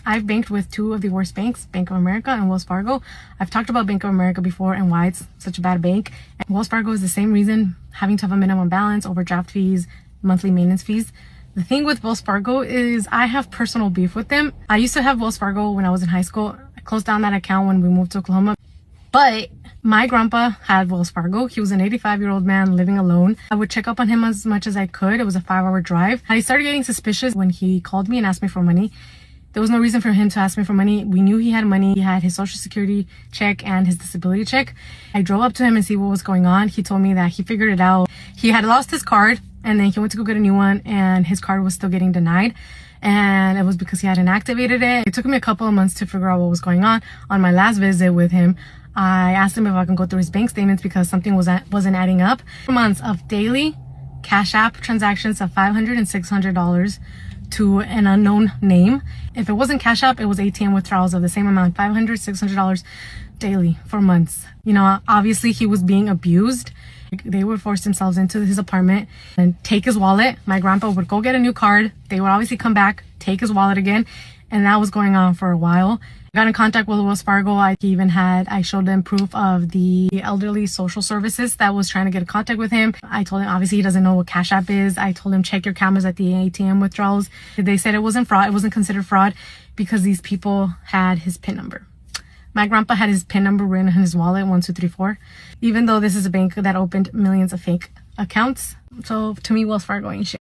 I've banked with two of the worst banks, Bank of America and Wells Fargo. I've talked about Bank of America before and why it's such a bad bank. And Wells Fargo is the same reason, having to have a minimum balance, overdraft fees, monthly maintenance fees. The thing with Wells Fargo is I have personal beef with them. I used to have Wells Fargo when I was in high school. I closed down that account when we moved to Oklahoma. But my grandpa had Wells Fargo. He was an 85-year-old man living alone. I would check up on him as much as I could. It was a 5-hour drive. I started getting suspicious when he called me and asked me for money. There was no reason for him to ask me for money. We knew he had money. He had his social security check and his disability check. I drove up to him and see what was going on. He told me that he figured it out. He had lost his card and then he went to go get a new one and his card was still getting denied. And it was because he hadn't activated it. It took me a couple of months to figure out what was going on. On my last visit with him, I asked him if I can go through his bank statements because something wasn't adding up. Months of daily Cash App transactions of $500 and $600 to an unknown name. If it wasn't Cash App, it was ATM withdrawals of the same amount, $500, $600 daily for months. You know, obviously he was being abused. They would force themselves into his apartment and take his wallet. My grandpa would go get a new card. They would obviously come back, take his wallet again. And that was going on for a while. I got in contact with Wells Fargo. I showed them proof of the elderly social services that was trying to get in contact with him. I told him, obviously he doesn't know what Cash App is. I told him, check your cameras at the ATM withdrawals. They said it wasn't fraud. It wasn't considered fraud because these people had his PIN number. My grandpa had his PIN number written in his wallet, 1234, even though this is a bank that opened millions of fake accounts. So to me, Wells Fargo ain't shit.